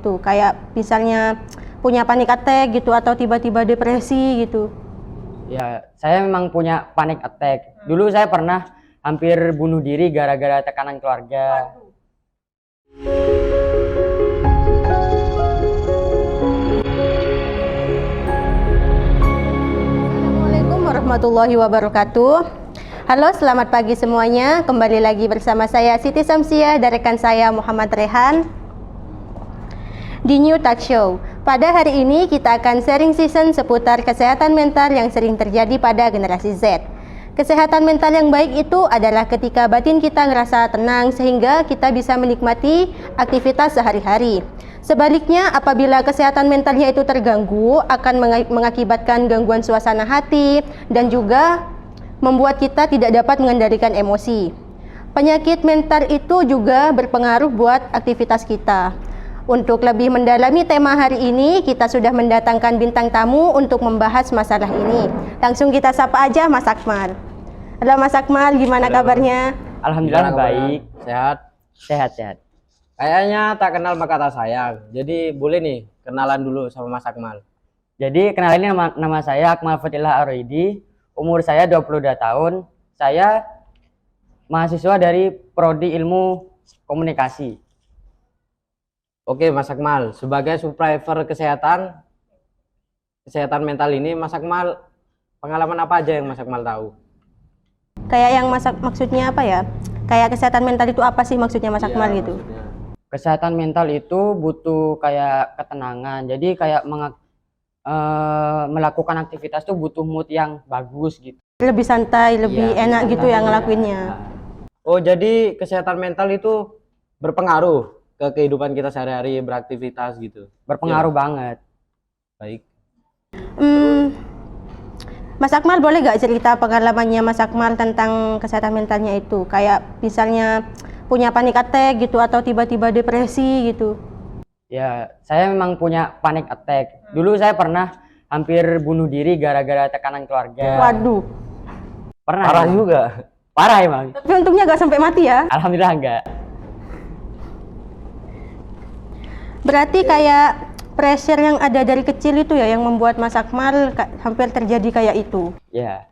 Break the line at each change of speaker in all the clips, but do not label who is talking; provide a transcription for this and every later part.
gitu, kayak misalnya punya panic attack gitu atau tiba-tiba depresi gitu?
Ya, saya memang punya panic attack. Dulu saya pernah hampir bunuh diri gara-gara tekanan keluarga.
Assalamualaikum warahmatullahi wabarakatuh. Halo, selamat pagi semuanya. Kembali lagi bersama saya Siti Samsiah dan rekan saya Muhammad Rehan di New Talk Show. Pada hari ini kita akan sharing season seputar kesehatan mental yang sering terjadi pada generasi Z. Kesehatan mental yang baik itu adalah ketika batin kita ngerasa tenang sehingga kita bisa menikmati aktivitas sehari-hari. Sebaliknya, apabila kesehatan mentalnya itu terganggu, akan mengakibatkan gangguan suasana hati dan juga membuat kita tidak dapat mengendalikan emosi. Penyakit mental itu juga berpengaruh buat aktivitas kita. Untuk lebih mendalami tema hari ini, kita sudah mendatangkan bintang tamu untuk membahas masalah ini. Langsung kita sapa aja Mas Akmal. Halo Mas Akmal, gimana kabarnya?
Alhamdulillah baik.
Sehat.
Sehat.
Kayaknya tak kenal maka tak sayang. Jadi boleh nih kenalan dulu sama Mas Akmal.
Jadi kenalin nama saya Akmal Fatillah Aroidi. Umur saya 22 tahun. Saya mahasiswa dari Prodi Ilmu Komunikasi.
Oke Mas Akmal, sebagai survivor kesehatan mental ini, Mas Akmal pengalaman apa aja yang Mas Akmal tahu?
Kayak yang maksudnya apa ya? Kayak kesehatan mental itu apa sih maksudnya Mas Akmal gitu?
Kesehatan mental itu butuh kayak ketenangan. Jadi kayak melakukan aktivitas tuh butuh mood yang bagus gitu.
Lebih santai, lebih enak gitu ya ngelakuinnya.
Oh, jadi kesehatan mental itu berpengaruh ke kehidupan kita sehari-hari, beraktivitas gitu.
Berpengaruh banget.
Baik.
Mas Akmal boleh gak cerita pengalamannya Mas Akmal tentang kesehatan mentalnya itu? Kayak misalnya punya panic attack gitu atau tiba-tiba depresi gitu.
Ya, saya memang punya panic attack. Dulu saya pernah hampir bunuh diri gara-gara tekanan keluarga.
Waduh.
Pernah.
Parah
emang.
juga.
Parah emang.
Tapi untungnya gak sampai mati ya.
Alhamdulillah enggak.
Berarti kayak pressure yang ada dari kecil itu ya yang membuat Mas Akmal hampir terjadi kayak itu.
Ya.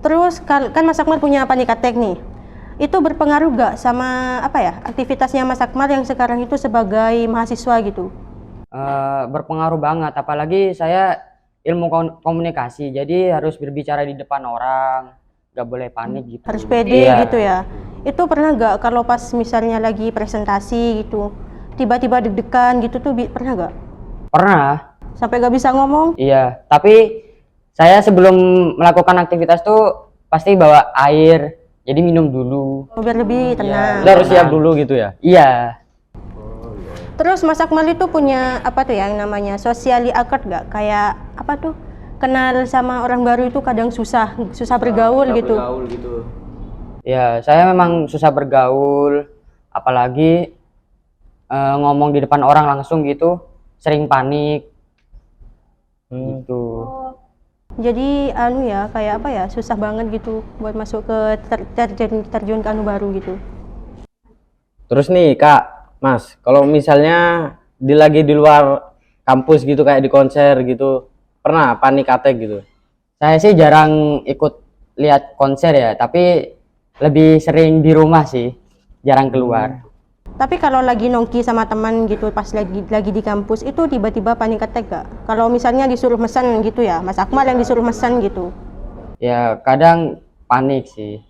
Terus kan Mas Akmal punya panic attack nih. Itu berpengaruh gak sama apa ya aktivitasnya Mas Akmal yang sekarang itu sebagai mahasiswa gitu?
Berpengaruh banget, apalagi saya ilmu komunikasi, jadi harus berbicara di depan orang, gak boleh panik gitu.
Harus pede gitu ya. Itu pernah gak kalau pas misalnya lagi presentasi gitu, tiba-tiba deg-degan gitu tuh pernah gak?
Pernah.
Sampai gak bisa ngomong?
Iya, tapi saya sebelum melakukan aktivitas tuh pasti bawa air, jadi minum dulu.
Biar lebih tenang.
Kita harus siap dulu gitu ya?
Iya.
Terus Mas Akmal itu punya apa tuh yang namanya socially awkward gak? Kayak apa tuh? Kenal sama orang baru itu kadang susah bergaul gitu.
Ya, saya memang susah bergaul, apalagi ngomong di depan orang langsung gitu, sering panik. Gitu.
Jadi ya kayak apa ya? Susah banget gitu buat masuk ke terjun ke baru gitu.
Terus nih Kak, Mas, kalau misalnya lagi di luar kampus gitu kayak di konser gitu, pernah panik attack gitu?
Saya sih jarang ikut lihat konser ya, tapi lebih sering di rumah sih, jarang keluar.
Tapi kalau lagi nongki sama teman gitu pas lagi di kampus itu tiba-tiba panik attack gak? Kalau misalnya disuruh mesen gitu ya, Mas Akmal yang disuruh mesen gitu.
Ya kadang panik sih.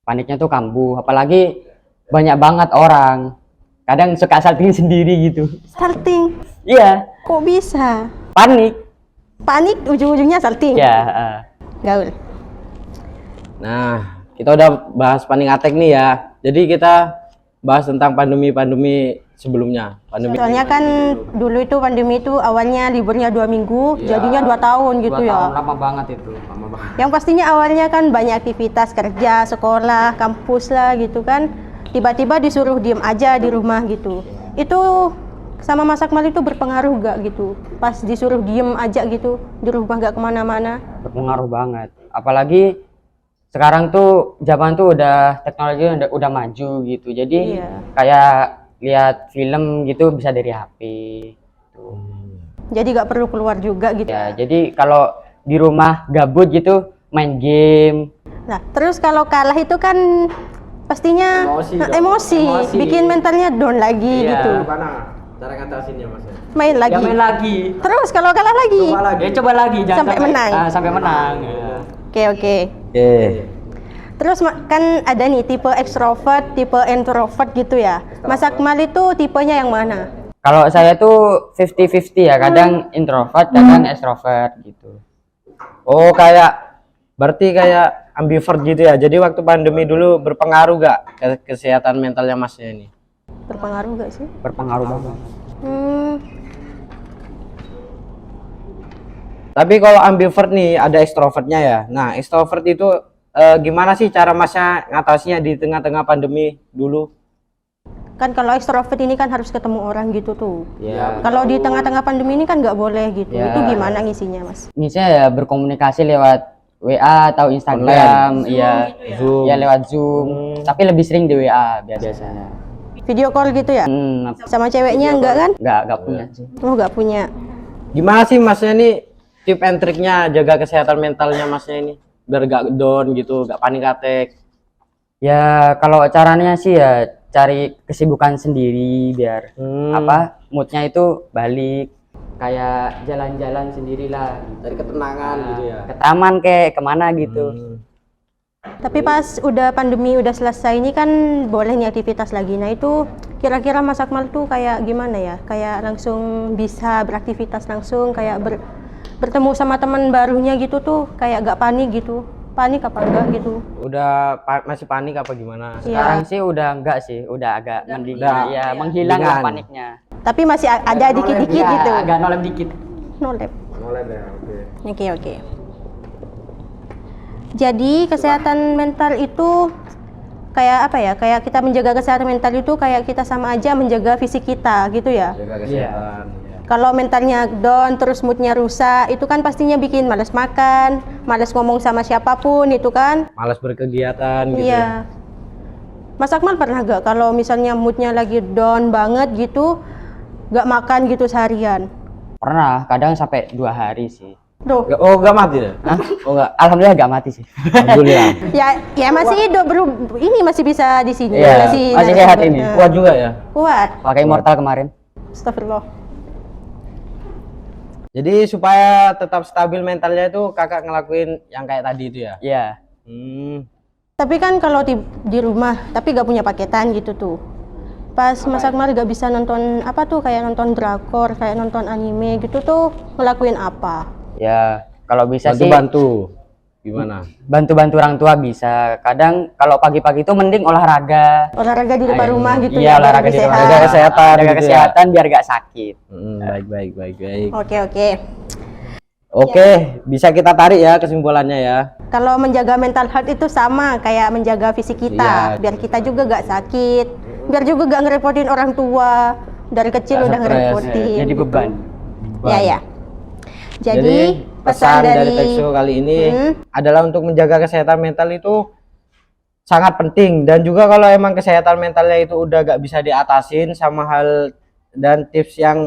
Paniknya tuh kambuh, apalagi banyak banget orang. Kadang suka salting sendiri gitu.
Salting?
Iya.
Kok bisa?
Panik.
Panik ujung-ujungnya salting?
Ya.
Gaul.
Nah, kita udah bahas panik attack nih ya. Jadi kita bahas tentang pandemi sebelumnya.
Soalnya kan dulu itu pandemi itu awalnya liburnya 2 minggu, jadinya 2 tahun gitu ya.
Lama banget itu.
Yang pastinya awalnya kan banyak aktivitas kerja, sekolah, kampus lah gitu kan. Tiba-tiba disuruh diem aja di rumah gitu. Itu sama Mas Akmal itu berpengaruh gak gitu? Pas disuruh diem aja gitu, di rumah gak kemana-mana?
Berpengaruh banget. Apalagi sekarang tuh zaman tuh udah teknologi udah maju gitu. Jadi kayak lihat film gitu bisa dari HP. Tuh.
Jadi nggak perlu keluar juga gitu.
Ya, jadi kalau di rumah gabut gitu main game.
Nah, terus kalau kalah itu kan pastinya emosi, bikin mentalnya down lagi gitu.
Gimana cara ngatasinnya Mas?
Main lagi.
Ya main lagi.
Terus kalau kalah lagi.
Ya coba lagi jangan
Sampai menang.
Sampai menang. Ya.
Oke, oke.
Oke.
Terus kan ada nih tipe ekstrovert, tipe introvert gitu ya. Mas Akmal itu tipenya yang mana?
Kalau saya tuh 50-50 ya, kadang introvert, kadang extrovert gitu.
Oh, berarti kayak ambivert gitu ya. Jadi waktu pandemi dulu berpengaruh gak ke kesehatan mentalnya Masnya ini?
Berpengaruh gak sih?
Berpengaruh banget.
Tapi kalau ambivert nih ada extrovertnya ya. Nah, extrovert itu gimana sih cara Masnya ngatasinya di tengah-tengah pandemi dulu?
Kan kalau ekstrovert ini kan harus ketemu orang gitu tuh.
Ya.
Kalau di tengah-tengah pandemi ini kan nggak boleh gitu.
Ya.
Itu gimana ngisinya, Mas?
Misalnya ya berkomunikasi lewat WA atau Instagram, iya.
Zoom.
Ya lewat Zoom, tapi lebih sering di WA biasanya.
Video call gitu ya? Sama ceweknya enggak kan?
Enggak punya sih.
Oh, nggak punya.
Gimana sih Masnya ini tip and triknya jaga kesehatan mentalnya Masnya ini biar gak down gitu, gak panik attack?
Ya kalau caranya sih ya cari kesibukan sendiri biar moodnya itu balik, kayak jalan-jalan sendirilah,
Dari ketenangan gitu ya.
ke taman kemana gitu.
Tapi pas udah pandemi udah selesai ini kan boleh nih aktivitas lagi. Nah itu kira-kira Mas Akmal tuh kayak gimana ya? Kayak langsung bisa beraktivitas langsung, kayak bertemu sama teman barunya gitu tuh, kayak gak panik gitu. Panik apa enggak gitu?
Udah masih panik apa gimana?
Sekarang sih udah enggak sih, udah agak mending, ya menghilang lah paniknya.
Tapi masih ada dikit-dikit
Ya,
gitu.
agak nolep dikit.
Nolep.
Mulai deh, oke.
Oke. Jadi kesehatan mental itu kayak apa ya? Kayak kita menjaga kesehatan mental itu kayak kita sama aja menjaga fisik kita gitu ya.
Jaga kesehatan. Ya.
Kalau mentalnya down terus moodnya rusak itu kan pastinya bikin malas makan, malas ngomong sama siapapun itu kan.
Malas berkegiatan gitu.
Iya. Mas Akmal pernah gak kalau misalnya moodnya lagi down banget gitu, gak makan gitu seharian?
Pernah, kadang sampai 2 hari sih.
Duh.
Oh, gak mati deh?
Hah? Oh enggak, alhamdulillah enggak mati sih.
Alhamdulillah.
Ya masih hidup bro. Ini masih bisa di sini.
Iya, masih sehat ini.
Kuat juga ya?
Kuat.
Pakai immortal kemarin.
Astagfirullah.
Jadi supaya tetap stabil mentalnya itu kakak ngelakuin yang kayak tadi itu ya?
Iya.
Tapi kan kalau di rumah tapi gak punya paketan gitu tuh. Pas Mas Akmal gak bisa nonton apa tuh, kayak nonton drakor, kayak nonton anime gitu tuh, ngelakuin apa?
Ya, kalau bisa sih
Bantu gimana?
bantu-bantu orang tua bisa. Kadang kalau pagi-pagi itu mending olahraga.
Olahraga di depan rumah gitu
Iya,
ya.
olahraga
biar
di
lebih
rumah.
sehat.
Jaga kesehatan
Jaga
gitu ya.
kesehatan biar gak sakit.
Baik.
Oke.
Oke, bisa kita tarik ya kesimpulannya ya.
Kalau menjaga mental health itu sama kayak menjaga fisik kita,
Iya.
biar kita juga gak sakit, biar juga gak ngerepotin orang tua. Dari kecil udah ngerepotin.
Jadi beban.
Ya. Jadi
pesan dari Tekso kali ini adalah untuk menjaga kesehatan mental itu sangat penting, dan juga kalau emang kesehatan mentalnya itu udah gak bisa diatasin sama hal dan tips yang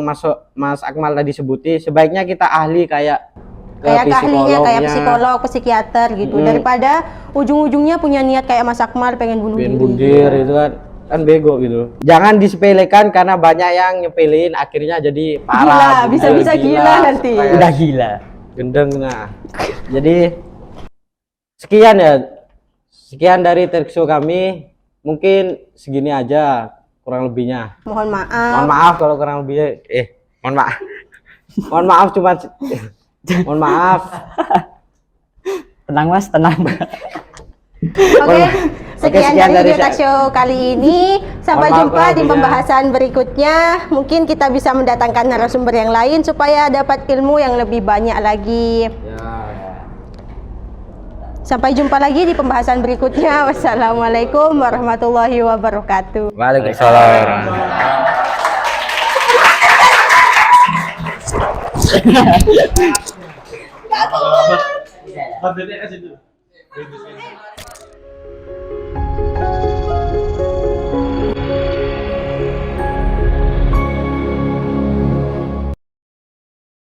Mas Akmal tadi sebuti, sebaiknya kita ahli kayak
ahlinya kayak psikolog, psikiater gitu, daripada ujung-ujungnya punya niat kayak Mas Akmal pengen bunuh diri.
Itu kan bego gitu. Jangan disepelekan karena banyak yang nyepelin akhirnya jadi parah.
Gila, bisa gila nanti.
Udah gila.
Gendeng. Nah, jadi sekian dari Terkso kami, mungkin segini aja kurang lebihnya.
Mohon maaf.
Mohon maaf kalau kurang lebihnya. Mohon maaf. Mohon maaf mohon maaf.
Tenang Mas, tenang.
Oke, sekian dari
dari
Talk Show kali ini. Sampai
Mohon maaf
jumpa di
kalau
pembahasan berikutnya. Mungkin kita bisa mendatangkan narasumber yang lain supaya dapat ilmu yang lebih banyak lagi. Sampai jumpa lagi di pembahasan berikutnya. Wassalamualaikum warahmatullahi wabarakatuh.
Waalaikumsalam.
BTS itu.